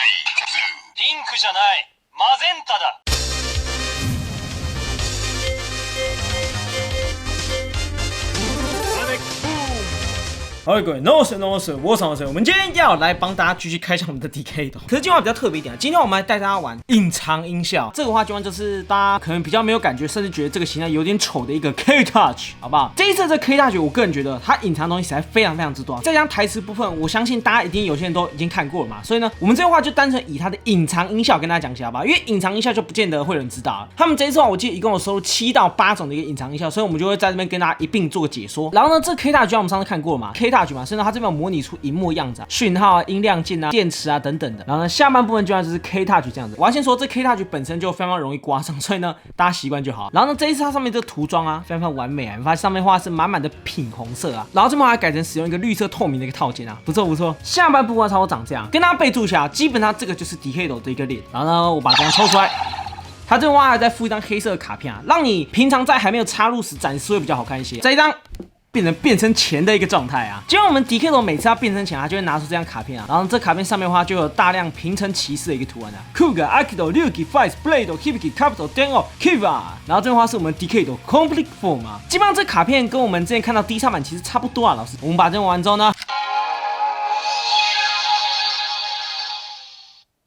ピンクじゃない、マゼンタだ。好，各位 ，no sir， 我是王我们今天要来帮大家继续开箱我们的 DK 的。可是今天话比较特别一点，今天我们来带大家玩隐藏音效。这个话基本上就是大家可能比较没有感觉，甚至觉得这个形态有点丑的一个 K Touch， 好不好？这一次这 K Touch， 我个人觉得它隐藏的东西实在非常之多。再加上台词部分，我相信大家一定有些人都已经看过了嘛，所以呢，我们这个话就单纯以它的隐藏音效跟大家讲一下吧。因为隐藏音效就不见得会有人知道。他们这一次话，我记得一共有收录7到8种的一个隐藏音效，所以我们就会在这边跟大家一并做个解说。然后呢，这 K Touch 我们上次看过了嘛 ，K Touch 嘛，所以呢，它这边有模拟出荧幕样子、讯号啊、音量键啊、电池啊等等的。然后呢，下半部分就像就是 K Touch 这样子。我要先说，这 K Touch 本身就非常容易刮伤，所以呢，大家习惯就好。然后呢，这一次它上面这个涂装啊，非常完美啊，你发现上面画是满满的品红色啊，然后这边还改成使用一个绿色透明的一个套件啊，不错。下半部分差不多长这样，跟大家备注一下，基本上这个就是 DK 的一个脸。然后呢，我把这样抽出来。它这边话还再附一张黑色的卡片啊，让你平常在还没有插入时展示会比较好看一些。这一张变成钱的一个状态啊。结果我们 DK 头每次要变成钱，他就会拿出这张卡片啊，然后这卡片上面的话就有大量平成骑士的一个圖案啊 ，Kuga、Akido、Ryuki、Fight、Blade、Hibiki、Capital、Dengo、Kiva， 然后这边的话是我们 DK 头 Complete Form 啊。基本上这卡片跟我们之前看到第3版其实差不多啊，老师。我们把这玩完之后呢。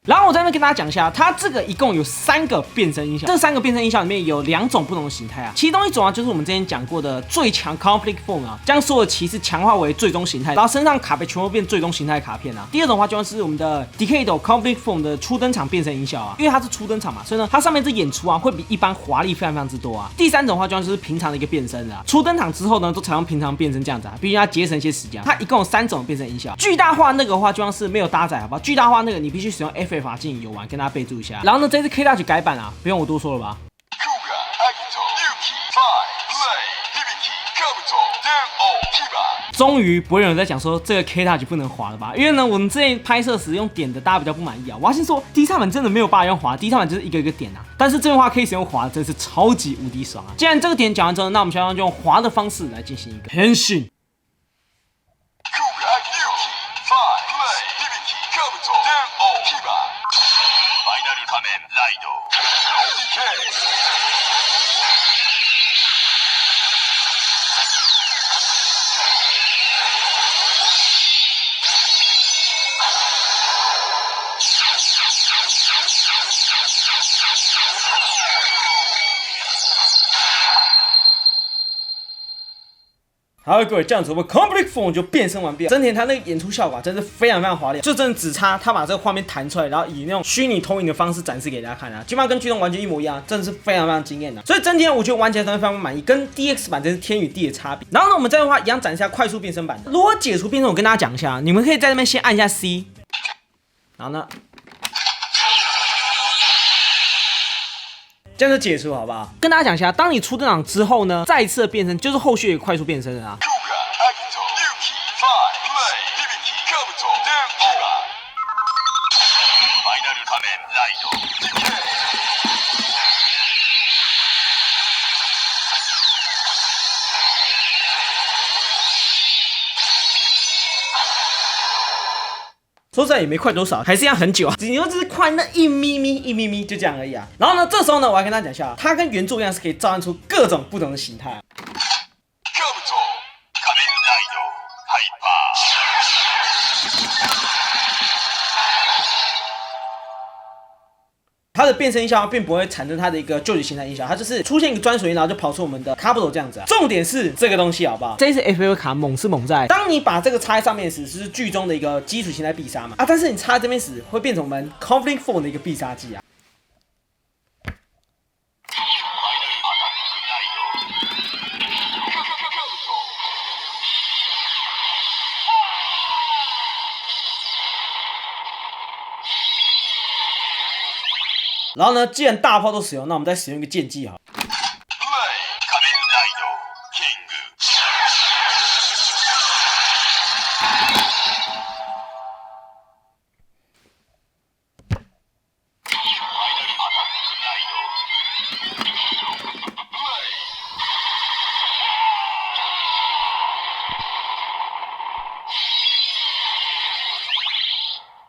然后我在那边跟大家讲一下，它这个一共有3个变身音效，这3个变身音效里面有2种不同的形态啊，其中一种啊就是我们之前讲过的最强 Complete Form 啊，将所有骑士强化为最终形态，然后身上卡被全部变最终形态的卡片啊。第二种的话就是我们的 Decade Complete Form 的初登场变身音效啊，因为它是初登场嘛，所以呢它上面这演出啊会比一般华丽非常之多啊。第三种的话就是平常的一个变身啊，初登场之后呢都采用平常变身这样子啊，毕竟要节省一些时间。它一共有3种变身音效，巨大化那个的话就像是没有搭载，好不好？巨大化那个你必须使用 FF 进行游玩，跟大家备注一下。然后呢，这次 K Touch 改版啊，不用我多说了吧。终于不会有人在讲说这个 K Touch 不能滑了吧？因为呢，我们之前拍摄时用点的，大家比较不满意啊。我要先说，第3版真的没有办法用滑，第3版就是一个一个点啊。但是这边的话可以使用滑，真是超级无敌爽啊！既然这个点讲完之后，那我们现在就用滑的方式来进行一个変身。好，各位，这样子我们 Complete Form 就变身完毕了。真田他那个演出效果真是非常华丽，就真的只差他把这个画面弹出来，然后以那种虚拟投影的方式展示给大家看啊，基本上跟剧中完全一模一样，真的是非常惊艳的。所以整体我觉得玩起来真的非常满意，跟 DX 版真是天与地的差别。然后呢，我们这样的话一样展示一下快速变身版。如果解除变身，我跟大家讲一下，你们可以在这边先按一下 C， 然后呢。这样就解除好不好？跟大家讲一下，当你出登场之后呢，再一次的变身就是后续的快速变身啊。说实在也没快多少，还是一样很久啊，顶多只是快那一咪咪，就这样而已啊。然后呢，这时候呢，我要跟大家讲一下，它跟原作一样是可以召唤出各种不同的形态。它的变身音效并不会产生它的一个旧的形态音效，它就是出现一个专属音，然后就跑出我们的 Capital 这样子啊。重点是这个东西好不好？这一次 FF 卡猛是猛在，当你把这个插在上面时，是剧中的一个基础形态必杀嘛啊，但是你插在这边时会变成我们 Conflict Form 的一个必杀技啊。然后呢，既然大炮都使用，那我们再使用一个剑技好。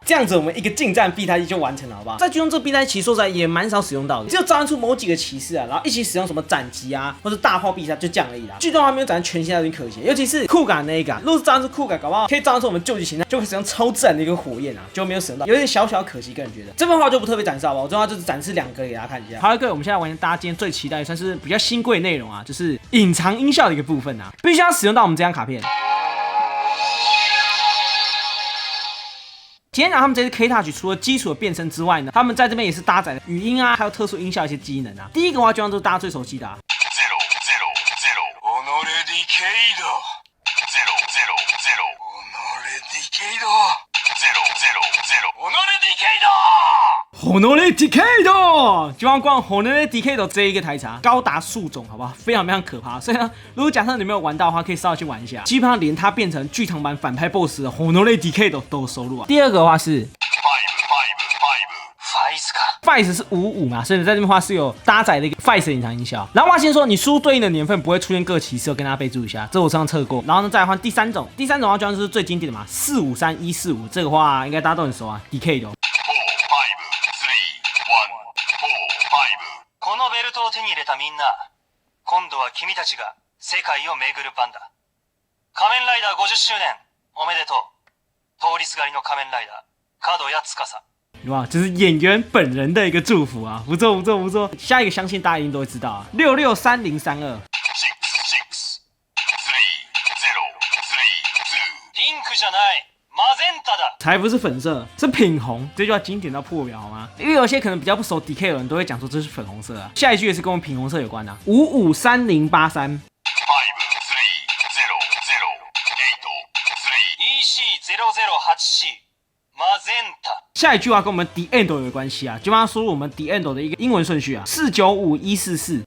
这这样子我们一个近战必杀技就完成了，好不好？在剧中这个必杀技其实说实在也蛮少使用到的，只有召唤出某几个骑士啊，然后一起使用什么斩击啊，或者大炮必杀，就这样而已啦。剧中还没有展现全新，有点可惜，尤其是酷感那一个，如果是召唤出酷感，搞不好可以召唤出我们救急形态，就可以使用超自然的一个火焰啊，就没有使用到，有点小小可惜，个人觉得。这边的话就不特别展示好吧，我这边就是展示2个给大家看一下。好了，各位，我们现在完成大家今天最期待，算是比较新贵的内容啊，就是隐藏音效的一个部分啊，必须要使用到我们这张卡片。今天他们这次 K Touch 除了基础的变身之外呢，他们在这边也是搭载了语音啊，还有特殊音效一些机能啊。第一个的话，就像都是大家最熟悉的啊。Honore Decade， 就像光 Honore Decade 这一个台词高达数种，好不好？非常非常可怕。所以呢，如果假设你没有玩到的话，可以稍微去玩一下。基本上连它变成剧场版反派 BOSS 的 Honore Decade 都有收录啊。第二个的话是 Fice 是55嘛，所以在这边的话是有搭载的一个 Fice 隐藏音效。然后我要先说，你输入对应的年份不会出现各骑士，跟大家备注一下，这我上测过。然后呢，再来换第三种的话，就像是最经典的嘛，453145，这个话应该大家都很熟啊 ，Decade。このベルトを手に入れたみんな、今度は君たちが世界を巡る番だ。仮面ライダー50周年、おめでとう。通りすがりの仮面ライダー、角谷司。哇，这是演员本人的一个祝福啊，不错不错不錯。下一个相信大家一定都会知道啊，663032。ピンクじゃない。マゼンタだ，才不是粉色，是品红。这句话经典到破表好吗？因为有些可能比较不熟 DK 的人都会讲说这是粉红色啊。下一句也是跟我们品红色有关的、啊。553083。下一句话跟我们 The End 有关系啊，就帮他输入我们 The End 的一个英文顺序啊，495144。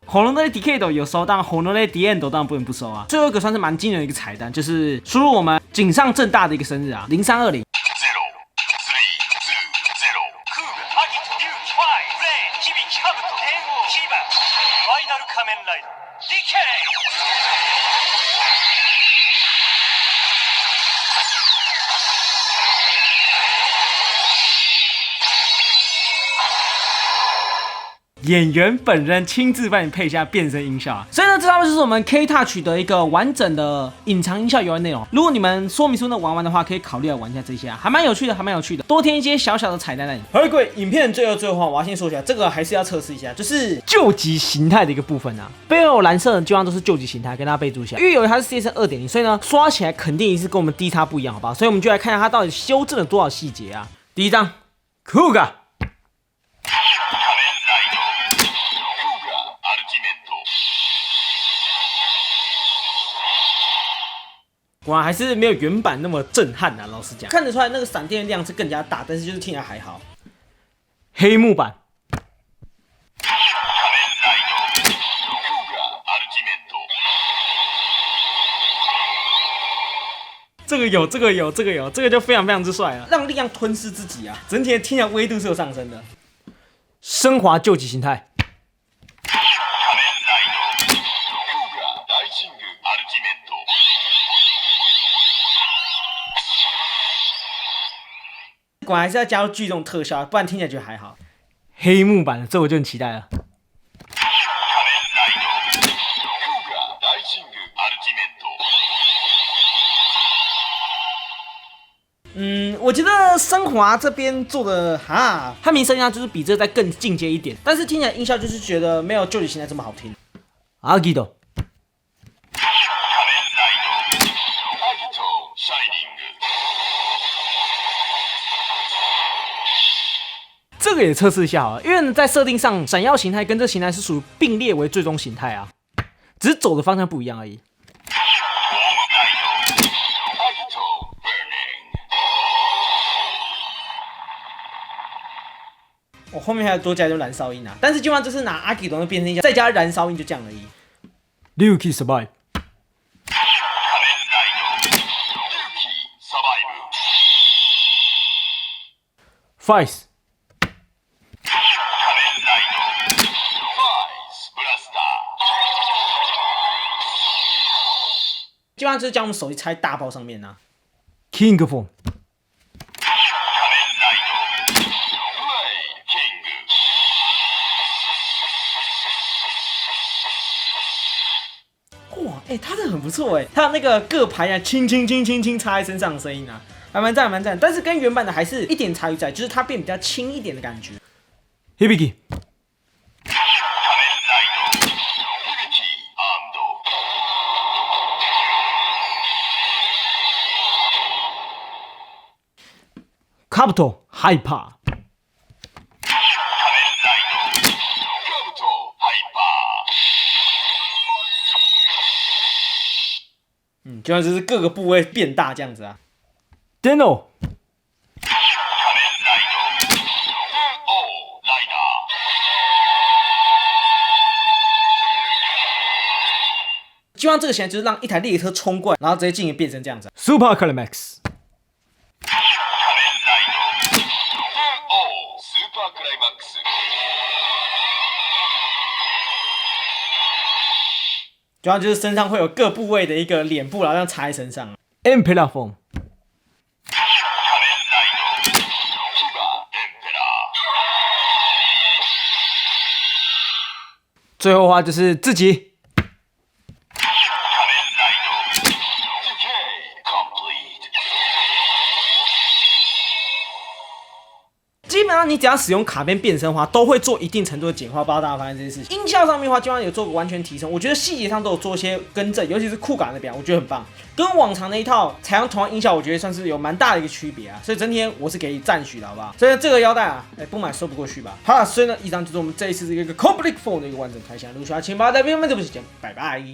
Honore Decade 有收，但 Honore The End 当然不能不收啊。最后一个算是蛮惊人的一个彩蛋，就是输入我们井上正大的一个生日啊，0320。演员本人亲自帮你配下变身音效啊，所以呢，这差不多就是我们 K Touch 的一个完整的隐藏音效游玩内容。如果你们说明书呢玩完的话，可以考虑来玩一下这些啊，还蛮有趣的，还蛮有趣的，多添一些小小的彩蛋在里面。好了，各位，影片最后的话，我要先说一下，这个还是要测试一下，就是救急形态的一个部分啊。背后蓝色的基本上都是救急形态，跟大家备注一下，因为由于它是 CSN 2.0，所以呢，刷起来肯定是跟我们 D 叉不一样，好不好？所以我们就来看一下它到底修正了多少细节啊。第一张 ，Kuga。果然还是没有原版那么震撼啊！老实讲，看得出来那个闪电量是更加大，但是就是听起来还好。黑幕版，这个有，这个有，这个有，这个就非常非常之帅了，让力量吞噬自己啊！整体的听起来威度是有上升的。升华救急形态。果然还是要加入剧中特效，不然听起来觉得还好。黑幕版的，这我就很期待了。我觉得升华这边做的哈，它名声上就是比这再更进阶一点，但是听起来音效就是觉得没有救急形态这么好听。阿基多。这个也测试一下好了，因为呢在设定上，闪耀形态跟这形态是属于并列为最终形态啊，只是走的方向不一样而已。我后面还要多加一段燃烧音啊，但是基本上就是拿阿基多的变身音效，再加燃烧音，就这样而已。Ryuki survive。Fice。基本上就是将我们手机插在大炮上面啊。King Form。哇，他这很不错他那个各排啊，轻插在身上的声音啊，还蛮赞。但是跟原版的还是一点差异在，就是它变比较轻一点的感觉。Hibiki。Kabuto Hyper。就像就是各个部位变大这样子啊。Deno。基本上这个形态就是让一台列车冲过来，然后直接进行变身这样子。Super Climax。主要就是身上会有各部位的一个脸部，然后这样插在身上。Emperor Form。最后的话就是自己。基本上你只要使用卡片变身的话，都会做一定程度的简化。不知道大家发现这件事情。音效上面的话，基本上有做个完全提升，我觉得细节上都有做一些更正，尤其是酷感那边，我觉得很棒。跟往常的一套采用同样音效，我觉得算是有蛮大的一个区别啊。所以整体我是给赞许的，好不好？所以这个腰带啊，不买说不过去吧。好了，所以呢，以上就是我们这一次这个 Complete Form 的一个完整开箱。如果喜欢，请把它在边边这部时间，拜拜。